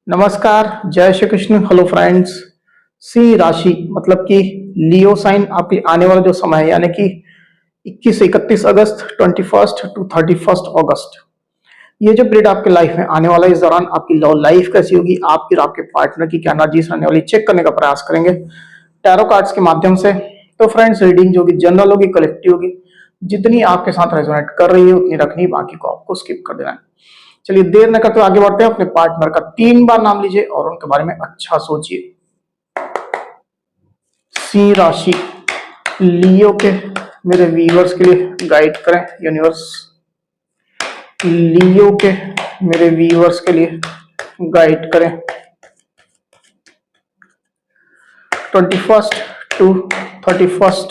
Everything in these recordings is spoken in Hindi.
नमस्कार, जय Shri Krishna. Hello friends. C राशि मतलब कि लियो साइन आपके आने वाला जो समय है यानी कि 21 से 31 अगस्त, 21 टू 31 अगस्त, ये जो पीरियड आपके लाइफ में आने वाला है, इस दौरान आपकी लव लाइफ कैसी होगी, आपकी और आपके पार्टनर की क्या एनर्जीज रहने वाली, चेक करने का प्रयास करेंगे टैरो कार्ड्स के माध्यम से। तो फ्रेंड्स, रीडिंग जो कि जनरल होगी, कलेक्टिव होगी, जितनी आपके साथ रेजोनेट कर रही है उतनी रखनी, बाकी को आपको स्किप कर देना है। चलिए देर न करते आगे बढ़ते हैं। अपने पार्टनर का 3 बार नाम लीजिए और उनके बारे में अच्छा सोचिए। सिंह राशि, लियो के मेरे व्यूअर्स के लिए गाइड करें यूनिवर्स। लियो के मेरे व्यूअर्स के लिए गाइड करें 21 टू 31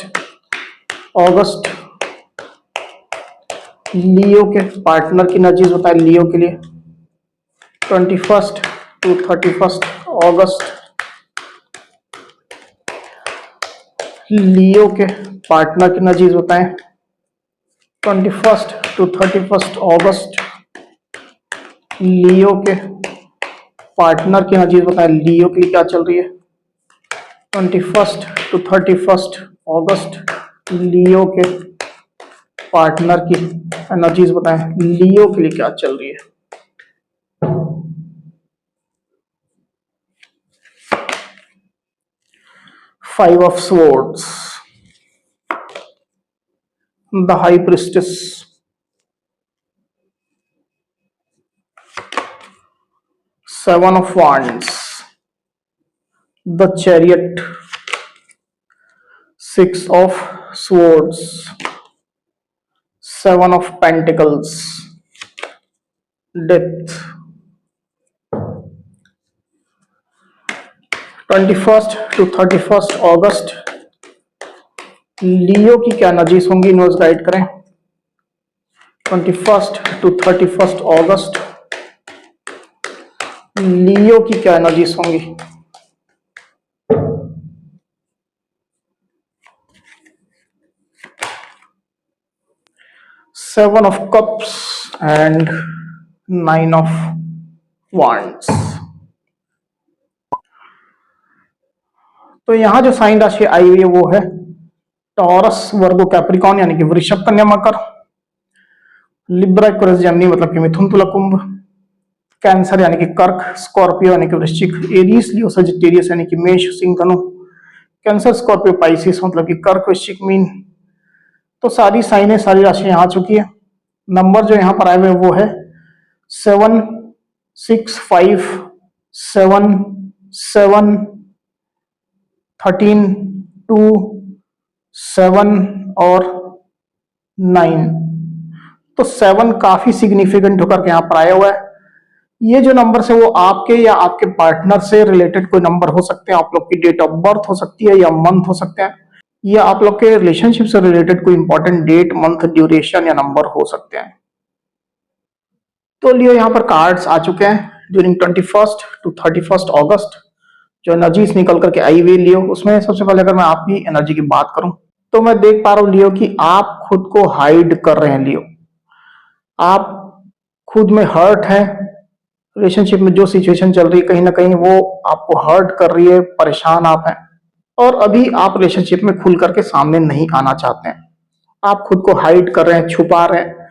अगस्त। लियो के पार्टनर की एनर्जीज बताएं लियो के लिए 21 टू 31 अगस्त। लियो के पार्टनर की एनर्जीज बताएं 21 टू 31 अगस्त। लियो के पार्टनर की एनर्जीज बताएं लियो के लिए क्या चल रही है 21 टू 31 अगस्त। लियो के पार्टनर की एनर्जीज बताएं लियो के लिए क्या चल रही है। Five of swords, the high priestess, seven of wands, the chariot, six of swords, seven of pentacles, death. 21 to 31 अगस्त लियो की क्या एनर्जीज होंगी, यूनिवर्स गाइड करें। 21 टू 31 अगस्त लियो की क्या एनर्जीज होंगी। Seven of cups and 9 of wands। तो यहां जो साइन राशि आई हुई है वो है टॉरस, वर्गो, कैप्रिकॉन यानी कि वृषभ, कन्या, मकर, लिब्रा, एक्वेरियस, जेमिनी मतलब कि मिथुन, तुला, कुंभ, कैंसर यानी कि कर्क, स्कॉर्पियो यानी कि वृश्चिक, एरीज, लियो, सजिटेरियस यानी कि मेष, सिंह, धनु, कैंसर, स्कॉर्पियो, पाइसिस मतलब कि कर्क, वृश्चिक, मीन। तो सारी साइनें, सारी राशियां आ चुकी है। नंबर जो यहां पर आए हुए वो है 7, 6, 5, 7, 7, 13, 2, 7 और 9। तो 7 काफी सिग्निफिकेंट होकर के यहां पर आया हुआ है। ये जो नंबर है वो आपके या आपके पार्टनर से रिलेटेड कोई नंबर हो सकते हैं, आप लोग की डेट ऑफ बर्थ हो सकती है या मंथ हो सकते हैं, या आप लोग के रिलेशनशिप से रिलेटेड कोई इंपॉर्टेंट डेट, मंथ, ड्यूरेशन या नंबर हो सकते हैं। तो लियो यहाँ पर कार्ड्स आ चुके हैं ड्यूरिंग 21 टू 31 अगस्त। जो एनर्जीज निकल करके आई हुई लियो, उसमें सबसे पहले अगर मैं आपकी एनर्जी की बात करूं तो मैं देख पा रहा हूं लियो कि आप खुद को हाइड कर रहे हैं। लियो, आप खुद में हर्ट है। रिलेशनशिप में जो सिचुएशन चल रही है कहीं ना कहीं वो आपको हर्ट कर रही है, परेशान आप हैं, और अभी आप रिलेशनशिप में खुल करके सामने नहीं आना चाहते हैं। आप खुद को हाइड कर रहे हैं, छुपा रहे हैं।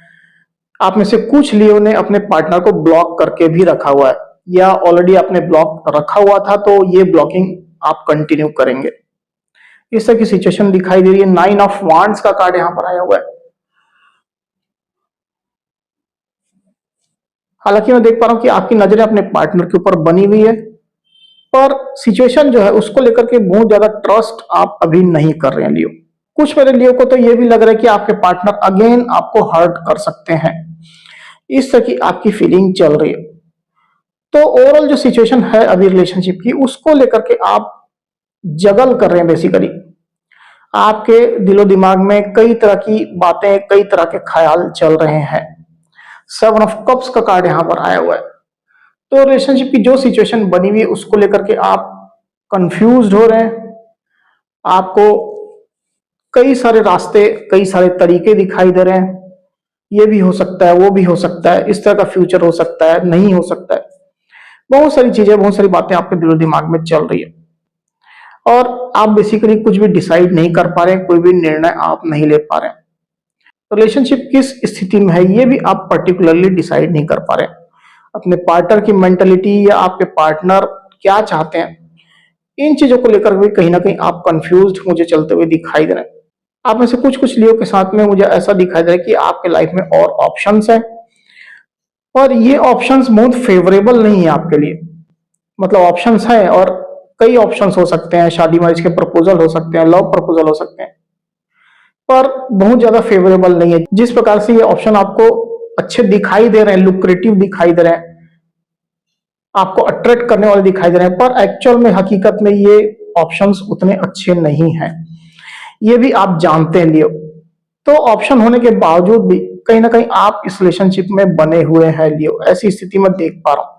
आप में से कुछ लियो ने अपने पार्टनर को ब्लॉक करके भी रखा हुआ है, या ऑलरेडी आपने ब्लॉक रखा हुआ था तो ये ब्लॉकिंग आप कंटिन्यू करेंगे। इस तरह की सिचुएशन दिखाई दे रही है। 9 ऑफ wands का कार्ड यहां पर आया हुआ है। हालांकि मैं देख पा रहा हूं कि आपकी नजरें अपने पार्टनर के ऊपर बनी हुई है, पर सिचुएशन जो है उसको लेकर के बहुत ज्यादा ट्रस्ट आप अभी नहीं कर रहे हैं लियो। कुछ मेरे लियो को तो ये भी लग रहा है कि आपके पार्टनर अगेन आपको हर्ट कर सकते हैं। इस तरह की आपकी फीलिंग चल रही है। तो ओवरऑल जो सिचुएशन है अभी रिलेशनशिप की, उसको लेकर के आप जगल कर रहे हैं। बेसिकली आपके दिलो दिमाग में कई तरह की बातें, कई तरह के ख्याल चल रहे हैं। 7 ऑफ कप्स का कार्ड यहां पर आया हुआ है। तो रिलेशनशिप की जो सिचुएशन बनी हुई है उसको लेकर के आप कंफ्यूज हो रहे हैं। आपको कई सारे रास्ते, कई सारे तरीके दिखाई दे रहे हैं। ये भी हो सकता है, वो भी हो सकता है, इस तरह का फ्यूचर हो सकता है, नहीं हो सकता है। बहुत सारी चीजें, बहुत सारी बातें आपके दिलो दिमाग में चल रही है और आप बेसिकली कुछ भी डिसाइड नहीं कर पा रहे हैं, कोई भी निर्णय आप नहीं ले पा रहे हैं। रिलेशनशिप किस स्थिति में है ये भी आप पर्टिकुलरली डिसाइड नहीं कर पा रहे हैं। अपने पार्टनर की मेंटलिटी या आपके पार्टनर क्या चाहते हैं, इन चीजों को लेकर भी कहीं ना कहीं आप कंफ्यूज्ड मुझे चलते हुए दिखाई दे रहे हैं। आप में से कुछ कुछ लियो के साथ में मुझे ऐसा दिखाई दे रहा है कि आपके लाइफ में और ऑप्शंस हैं और ये ऑप्शंस बहुत फेवरेबल नहीं है आपके लिए। मतलब ऑप्शंस है और कई ऑप्शंस हो सकते हैं, शादी मैरिज के प्रपोजल हो सकते हैं, लव प्रपोजल हो सकते हैं, पर बहुत ज्यादा फेवरेबल नहीं है। जिस प्रकार से ये ऑप्शन आपको अच्छे दिखाई दे रहे हैं, लुक्रेटिव दिखाई दे रहे हैं, आपको अट्रैक्ट करने वाले दिखाई दे रहे हैं, पर एक्चुअल में हकीकत में ये ऑप्शंस उतने अच्छे नहीं हैं। ये भी आप जानते हैं लियो। तो ऑप्शन होने के बावजूद भी कहीं ना कहीं आप इस रिलेशनशिप में बने हुए हैं लियो, ऐसी स्थिति में देख पा रहा हूं।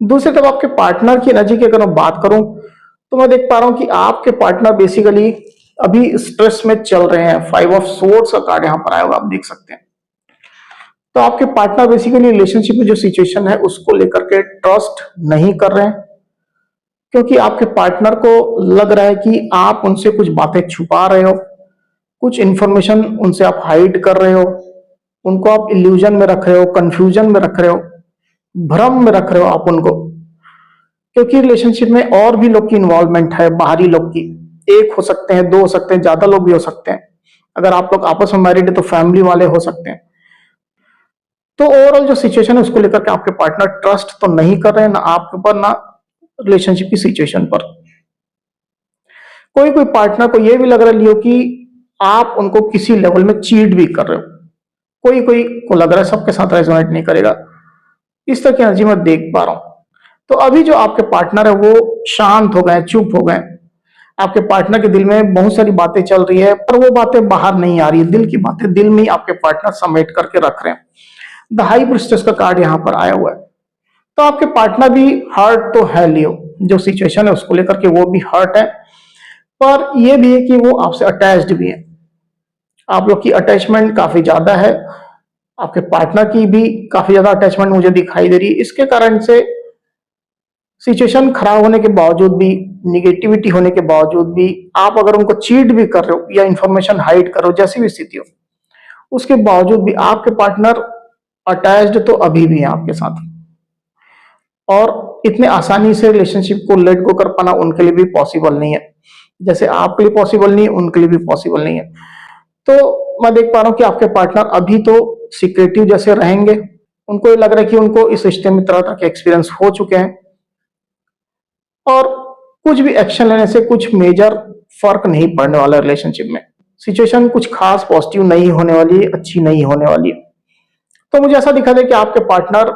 दूसरी तरफ आपके पार्टनर की एनर्जी की अगर मैं बात करूं तो मैं देख पा रहा हूं कि आपके पार्टनर बेसिकली अभी स्ट्रेस में चल रहे हैं। 5 ऑफ सोर्ड्स का कार्ड यहां पर आया होगा, आप देख सकते हैं। तो आपके पार्टनर बेसिकली रिलेशनशिप में जो सिचुएशन है उसको लेकर के ट्रस्ट नहीं कर रहे हैं, क्योंकि आपके पार्टनर को लग रहा है कि आप उनसे कुछ बातें छुपा रहे हो, कुछ इंफॉर्मेशन उनसे आप हाइड कर रहे हो, उनको आप इल्यूजन में रख रहे हो, कंफ्यूजन में रख रहे हो, भ्रम में रख रहे हो आप उनको। क्योंकि रिलेशनशिप में और भी लोग की इन्वॉल्वमेंट है, बाहरी लोग की। एक हो सकते हैं, दो हो सकते हैं, ज्यादा लोग भी हो सकते हैं। अगर आप लोग आपस में मैरिड है तो फैमिली वाले हो सकते हैं। तो ओवरऑल जो सिचुएशन है उसको लेकर के आपके पार्टनर ट्रस्ट तो नहीं कर रहे हैं, ना आपके ऊपर ना रिलेशनशिप की सिचुएशन पर। कोई कोई पार्टनर को यह भी लग रहा है लियो कि आप उनको किसी लेवल में चीट भी कर रहे हो। कोई कोई को लग रहा है, सबके साथ रेजोनेट नहीं करेगा। इस तरह की एनर्जी मैं देख पा रहा हूं। तो अभी जो आपके पार्टनर है वो शांत हो गए, चुप हो गए। आपके पार्टनर के दिल में बहुत सारी बातें चल रही है, पर वो बातें बाहर नहीं आ रही है। दिल की बातें दिल में ही आपके पार्टनर समेट करके रख रहे हैं। द हाई प्रिस्टेस का कार्ड यहां पर आया हुआ है। तो आपके पार्टनर भी हर्ट तो है लियो, जो सिचुएशन है उसको लेकर के वो भी हर्ट है, पर यह भी है कि वो आपसे अटैच्ड भी है। आप लोग की अटैचमेंट काफी ज्यादा है, आपके पार्टनर की भी काफी ज्यादा अटैचमेंट मुझे दिखाई दे रही है। इसके कारण से सिचुएशन खराब होने के बावजूद भी, निगेटिविटी होने के बावजूद भी, आप अगर उनको चीट भी कर रहे हो या इंफॉर्मेशन हाइड कर रहे हो, जैसी भी स्थिति हो, उसके बावजूद भी आपके पार्टनर अटैच्ड तो अभी भी है आपके साथ। और इतने आसानी से रिलेशनशिप को लेट गो कर पाना उनके लिए भी पॉसिबल नहीं है। जैसे आपके लिए पॉसिबल नहीं है, उनके लिए भी पॉसिबल नहीं है। तो मैं देख पा रहा हूं कि आपके पार्टनर अभी तो सिक्रेटिव जैसे रहेंगे। उनको ये लग रहा है कि उनको इस रिश्ते में तरह तरह के एक्सपीरियंस हो चुके हैं और कुछ भी एक्शन लेने से कुछ मेजर फर्क नहीं पड़ने वाला रिलेशनशिप में। सिचुएशन कुछ खास पॉजिटिव नहीं होने वाली है, अच्छी नहीं होने वाली है। तो मुझे ऐसा दिखा दे कि आपके पार्टनर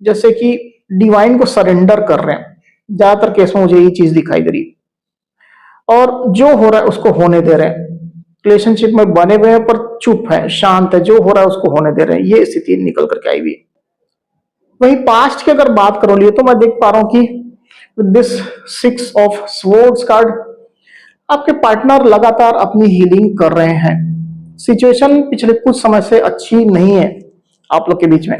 जैसे कि डिवाइन को सरेंडर कर रहे हैं। ज्यादातर केस में मुझे ये चीज दिखाई दे रही है और जो हो रहा है उसको होने दे रहे हैं। रिलेशनशिप में बने हुए हैं पर चुप है, शांत है, जो हो रहा है उसको होने दे रहे हैं। ये स्थिति निकल करके आई हुई है। वही पास्ट की अगर बात करो लिए तो मैं देख पा रहा हूं कि दिस 6 ऑफ स्वॉर्ड्स कार्ड, आपके पार्टनर लगातार अपनी हीलिंग कर रहे हैं। सिचुएशन पिछले कुछ समय से अच्छी नहीं है आप लोग के बीच में।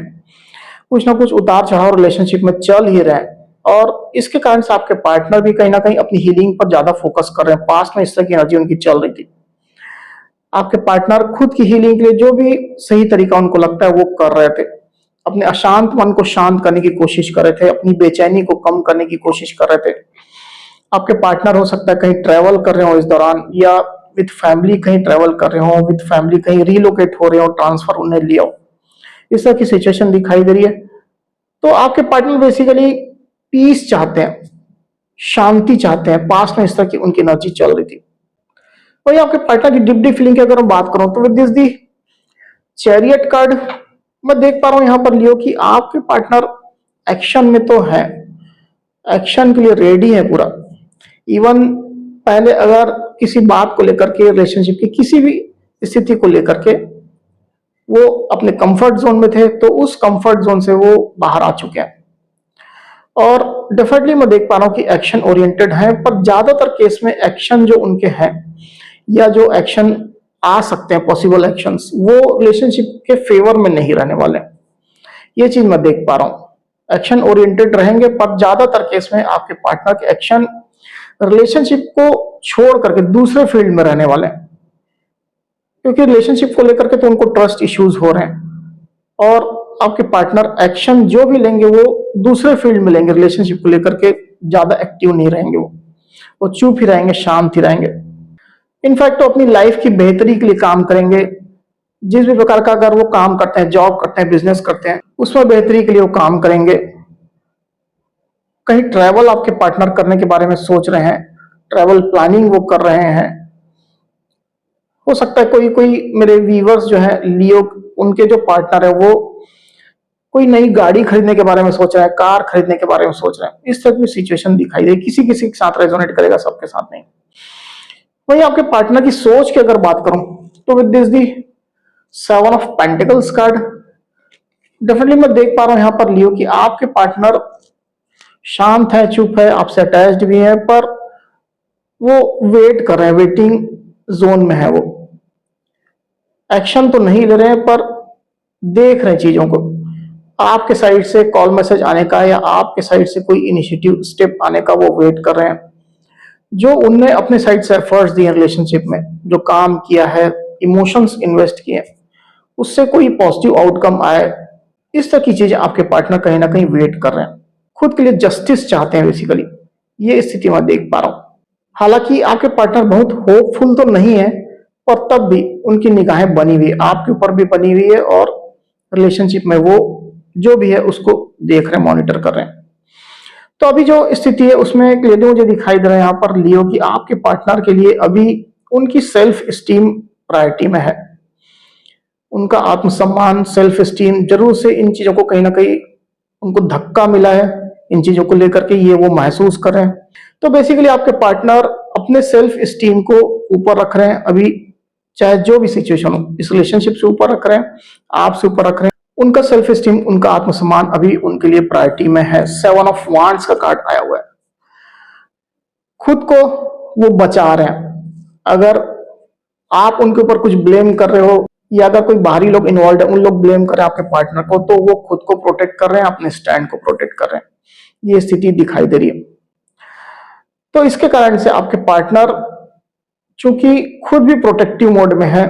कुछ ना कुछ उतार चढ़ाव रिलेशनशिप में चल ही रहे हैं और इसके कारण से आपके पार्टनर भी कहीं ना कहीं अपनी हीलिंग पर ज्यादा फोकस कर रहे हैं। पास्ट में इस तरह की एनर्जी उनकी चल रही थी। आपके पार्टनर खुद की हीलिंग के लिए जो भी सही तरीका उनको लगता है वो कर रहे थे। अपने अशांत मन को शांत करने की कोशिश कर रहे थे, अपनी बेचैनी को कम करने की कोशिश कर रहे थे। आपके पार्टनर हो सकता है कहीं ट्रेवल कर रहे हो इस दौरान, या विद फैमिली कहीं ट्रेवल कर रहे हो, विद फैमिली कहीं रिलोकेट हो रहे हो, ट्रांसफर उन्हें लिया हो। इस तरह की सिचुएशन दिखाई दे रही है। तो आपके पार्टनर बेसिकली पीस चाहते हैं, शांति चाहते हैं। पास्ट में इस तरह की उनकी एनर्जी चल रही थी। वही आपके पार्टनर की डीप डीप फीलिंग की अगर मैं बात करूं तो with this the chariot card मैं देख पा रहा हूं यहां पर लियो कि आपके पार्टनर एक्शन में तो है, एक्शन के लिए रेडी है पूरा। इवन पहले अगर किसी बात को लेकर के, रिलेशनशिप की किसी भी स्थिति को लेकर के वो अपने कंफर्ट जोन में थे, तो उस कंफर्ट जोन से वो बाहर आ चुके हैं। और डेफिनेटली मैं देख पा रहा हूं कि एक्शन ओरिएंटेड है, पर ज्यादातर केस में एक्शन जो उनके हैं या जो एक्शन आ सकते हैं, पॉसिबल एक्शंस, वो रिलेशनशिप के फेवर में नहीं रहने वाले। ये चीज मैं देख पा रहा हूं। एक्शन ओरिएंटेड रहेंगे, पर ज्यादातर केस में आपके पार्टनर के एक्शन रिलेशनशिप को छोड़ करके दूसरे फील्ड में रहने वाले हैं, क्योंकि रिलेशनशिप को लेकर के तो उनको ट्रस्ट इश्यूज हो रहे हैं और आपके पार्टनर एक्शन जो भी लेंगे वो दूसरे फील्ड में लेंगे, रिलेशनशिप को लेकर के ज्यादा एक्टिव नहीं रहेंगे, वो चुप ही रहेंगे, शांत ही रहेंगे। इनफैक्ट तो अपनी लाइफ की बेहतरी के लिए काम करेंगे। जिस भी प्रकार का अगर वो काम करते हैं, जॉब करते हैं, बिजनेस करते हैं, उसमें बेहतरी के लिए वो काम करेंगे। कहीं ट्रैवल आपके पार्टनर करने के बारे में सोच रहे हैं, ट्रैवल प्लानिंग वो कर रहे हैं। हो सकता है कोई कोई मेरे व्यूवर्स जो है लियो, उनके जो पार्टनर है वो कोई नई गाड़ी खरीदने के बारे में सोच रहा है, कार खरीदने के बारे में सोच रहे हैं। इस तरह की सिचुएशन दिखाई दे, किसी किसी के साथ रेजोनेट करेगा, सबके साथ नहीं। वही आपके पार्टनर की सोच की अगर बात करूं तो with this the 7 of pentacles card, definitely मैं देख पा रहा हूं यहां पर लियो कि आपके पार्टनर शांत है, चुप है, आपसे अटैच्ड भी है, पर वो वेट कर रहे हैं, वेटिंग जोन में है। वो एक्शन तो नहीं ले रहे हैं पर देख रहे हैं चीजों को, आपके साइड से कॉल मैसेज आने का या आपके साइड से कोई इनिशिएटिव स्टेप आने का वो वेट कर रहे हैं। जो उनने अपने साइड से एफर्ट्स दिए रिलेशनशिप में, जो काम किया है, इमोशंस इन्वेस्ट किए, उससे कोई पॉजिटिव आउटकम आए, इस तरह की चीजें आपके पार्टनर कहीं ना कहीं वेट कर रहे हैं। खुद के लिए जस्टिस चाहते हैं बेसिकली, ये स्थिति मैं देख पा रहा हूं। हालांकि आपके पार्टनर बहुत होपफुल तो नहीं है, पर तब भी उनकी निगाहें बनी हुई, आपके ऊपर भी बनी हुई है और रिलेशनशिप में वो जो भी है उसको देख रहे हैं, मॉनिटर कर रहे हैं। तो अभी जो स्थिति है उसमें क्लियरली मुझे दिखाई दे रहा है यहाँ पर लियो कि आपके पार्टनर के लिए अभी उनकी सेल्फ स्टीम प्रायोरिटी में है। उनका आत्मसम्मान, सेल्फ स्टीम, जरूर से इन चीजों को कहीं ना कहीं उनको धक्का मिला है, इन चीजों को लेकर के ये वो महसूस कर रहे हैं। तो बेसिकली आपके पार्टनर अपने सेल्फ स्टीम को ऊपर रख रहे हैं अभी, चाहे जो भी सिचुएशन हो, इस रिलेशनशिप से ऊपर रख रहे हैं, आपसे ऊपर रख रहे हैं। उनका सेल्फ स्टीम, उनका आत्मसम्मान अभी उनके लिए प्रायोरिटी में है। 7 ऑफ वांड्स का कार्ड आया हुआ है। खुद को वो बचा रहे हैं। अगर आप उनके ऊपर कुछ ब्लेम कर रहे हो या अगर कोई बाहरी लोग इन्वॉल्व है, उन लोग ब्लेम कर रहे हैं आपके पार्टनर को, तो वो खुद को प्रोटेक्ट कर रहे हैं, अपने स्टैंड को प्रोटेक्ट कर रहे हैं। ये स्थिति दिखाई दे रही है। तो इसके कारण से आपके पार्टनर चूंकि खुद भी प्रोटेक्टिव मोड में है,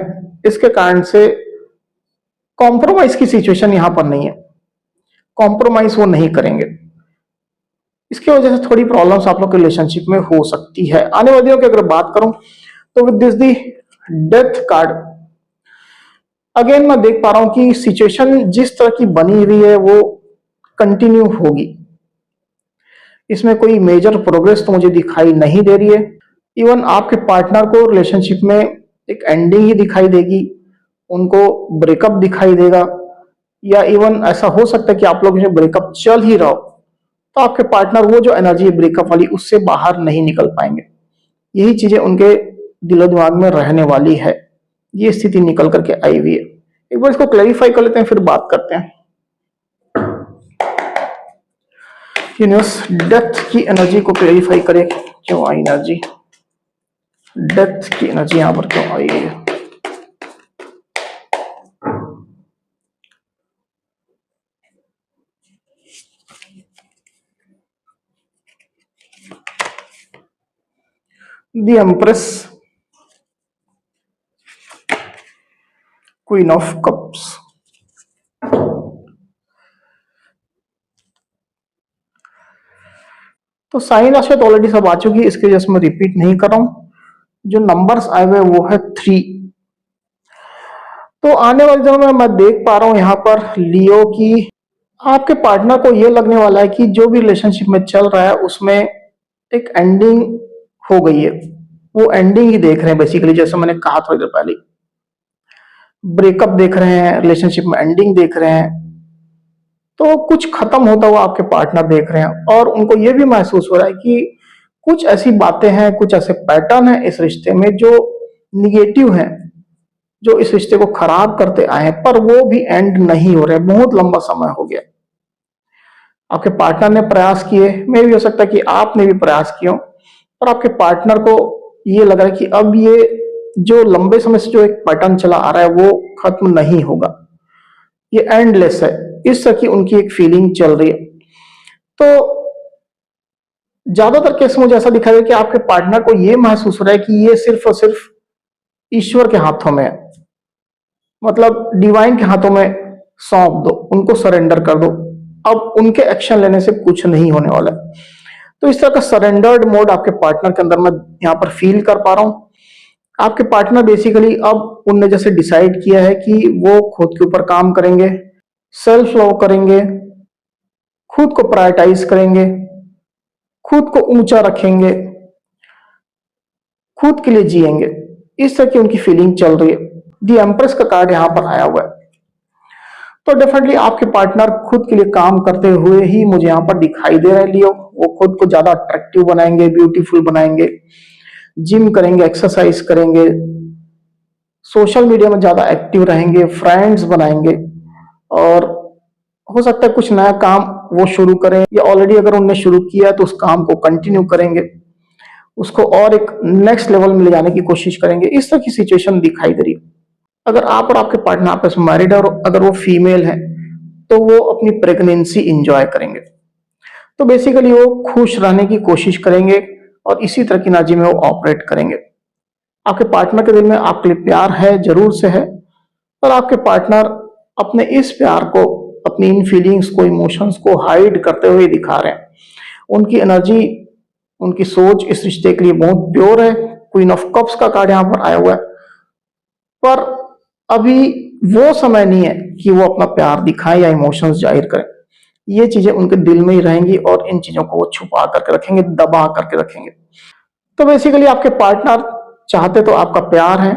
इसके कारण से कॉम्प्रोमाइज की सिचुएशन यहां पर नहीं है, कॉम्प्रोमाइज वो नहीं करेंगे। इसकी वजह से थोड़ी प्रॉब्लम्स आप लोग के रिलेशनशिप में हो सकती है। आने वाले दिनों की अगर बात करूं तो with this the death card, again मैं देख पा रहा हूं कि सिचुएशन जिस तरह की बनी हुई है वो कंटिन्यू होगी। इसमें कोई मेजर प्रोग्रेस तो मुझे दिखाई नहीं दे रही है। इवन आपके पार्टनर को रिलेशनशिप में एक एंडिंग ही दिखाई देगी, उनको ब्रेकअप दिखाई देगा, या इवन ऐसा हो सकता है कि आप लोग में ब्रेकअप चल ही रहा हो तो आपके पार्टनर वो जो एनर्जी है ब्रेकअप वाली, उससे बाहर नहीं निकल पाएंगे। यही चीजें उनके दिलो दिमाग में रहने वाली है। ये स्थिति निकल करके आई हुई है। एक बार इसको क्लैरिफाई कर लेते हैं, फिर बात करते हैं। यूनिवर्स डेथ की एनर्जी को क्लैरिफाई करे, क्यों आई एनर्जी, डेथ की एनर्जी यहां पर क्यों आई है। The empress, queen of cups, तो साइन राशि तो ऑलरेडी सब आ चुकी है, इसके वजह से मैं रिपीट नहीं कर रहा हूं। जो नंबर्स आए हुए वो है 3। तो आने वाले दिनों में मैं देख पा रहा हूं यहां पर लियो की आपके पार्टनर को यह लगने वाला है कि जो भी रिलेशनशिप में चल रहा है उसमें एक एंडिंग हो गई है। वो एंडिंग ही देख रहे हैं बेसिकली, जैसे मैंने कहा थोड़ी देर पहले, ब्रेकअप देख रहे हैं, रिलेशनशिप में एंडिंग देख रहे हैं। तो कुछ खत्म होता हुआ आपके पार्टनर देख रहे हैं और उनको यह भी महसूस हो रहा है कि कुछ ऐसी बातें हैं, कुछ ऐसे पैटर्न हैं इस रिश्ते में जो निगेटिव हैं, जो इस रिश्ते को खराब करते आए हैं, पर वो भी एंड नहीं हो रहे। बहुत लंबा समय हो गया, आपके पार्टनर ने प्रयास किए, मे भी हो सकता है कि आपने भी प्रयास किया, पर आपके पार्टनर को ये लग रहा है कि अब ये जो लंबे समय से जो एक पैटर्न चला आ रहा है वो खत्म नहीं होगा, ये एंडलेस है। इस तरह की उनकी एक फीलिंग चल रही है। तो ज्यादातर केस में मुझे ऐसा दिखा है कि आपके पार्टनर को ये महसूस हो रहा है कि ये सिर्फ और सिर्फ ईश्वर के हाथों में है, मतलब डिवाइन के हाथों में सौंप दो, उनको सरेंडर कर दो, अब उनके एक्शन लेने से कुछ नहीं होने वाला है। तो इस तरह का सरेंडर्ड मोड आपके पार्टनर के अंदर मैं यहाँ पर फील कर पा रहा हूं। आपके पार्टनर बेसिकली अब उनने जैसे डिसाइड किया है कि वो खुद के ऊपर काम करेंगे, सेल्फ लव करेंगे, खुद को प्रायोरिटाइज करेंगे, खुद को ऊंचा रखेंगे, खुद के लिए जिएंगे, इस तरह की उनकी फीलिंग चल रही है। दी एम्प्रेस का कार्ड यहां पर आया हुआ है। तो डेफिनेटली आपके पार्टनर खुद के लिए काम करते हुए ही मुझे यहां पर दिखाई दे रहे हैं लियो। वो खुद को ज्यादा अट्रैक्टिव बनाएंगे, ब्यूटीफुल बनाएंगे, जिम करेंगे, एक्सरसाइज करेंगे, सोशल मीडिया में ज्यादा एक्टिव रहेंगे, फ्रेंड्स बनाएंगे, और हो सकता है कुछ नया काम वो शुरू करें, या ऑलरेडी अगर उनने शुरू किया है तो उस काम को कंटिन्यू करेंगे, उसको और एक नेक्स्ट लेवल में ले जाने की कोशिश करेंगे। इस तरह की सिचुएशन दिखाई दे रही है। अगर आप और आपके पार्टनर आपस में मैरिड है और अगर वो फीमेल है तो वो अपनी प्रेगनेंसी इंजॉय करेंगे। तो बेसिकली वो खुश रहने की कोशिश करेंगे और इसी तरह की एनर्जी में वो ऑपरेट करेंगे। आपके पार्टनर के दिल में आपके लिए प्यार है, जरूर से है, पर आपके पार्टनर अपने इस प्यार को, अपनी इन फीलिंग्स को, इमोशंस को हाइड करते हुए दिखा रहे हैं। उनकी एनर्जी, उनकी सोच इस रिश्ते के लिए बहुत प्योर है। क्वीन ऑफ कप्स का कार्ड यहां पर आया हुआ है, पर अभी वो समय नहीं है कि वो अपना प्यार दिखाएं या इमोशंस जाहिर करें। ये चीजें उनके दिल में ही रहेंगी और इन चीजों को वो छुपा करके रखेंगे, दबा करके रखेंगे। तो बेसिकली आपके पार्टनर चाहते तो आपका प्यार है,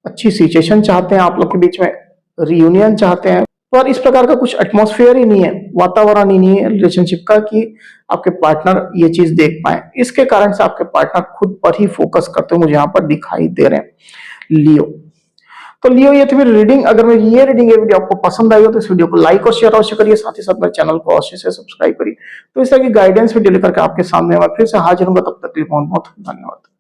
अच्छी सिचुएशन चाहते हैं, आप लोग के बीच में रियूनियन चाहते हैं, पर इस प्रकार का कुछ एटमॉस्फेयर ही नहीं है, वातावरण ही नहीं है रिलेशनशिप का कि आपके पार्टनर ये चीज देख पाए। इसके कारण से आपके पार्टनर खुद पर ही फोकस करते हुए मुझे यहाँ पर दिखाई दे रहे हैं लियो। तो लियो, ये थी मेरी रीडिंग। अगर मेरी ये रीडिंग, ये वीडियो आपको पसंद आई हो तो इस वीडियो को लाइक और शेयर अवश्य करिए, साथ ही साथ मेरे चैनल को अवश्य से सब्सक्राइब करिए। तो इस तरह की गाइडेंस वीडियो लेकर के आपके सामने मैं फिर से हाजिर हूँ। तब तक के लिए बहुत बहुत धन्यवाद।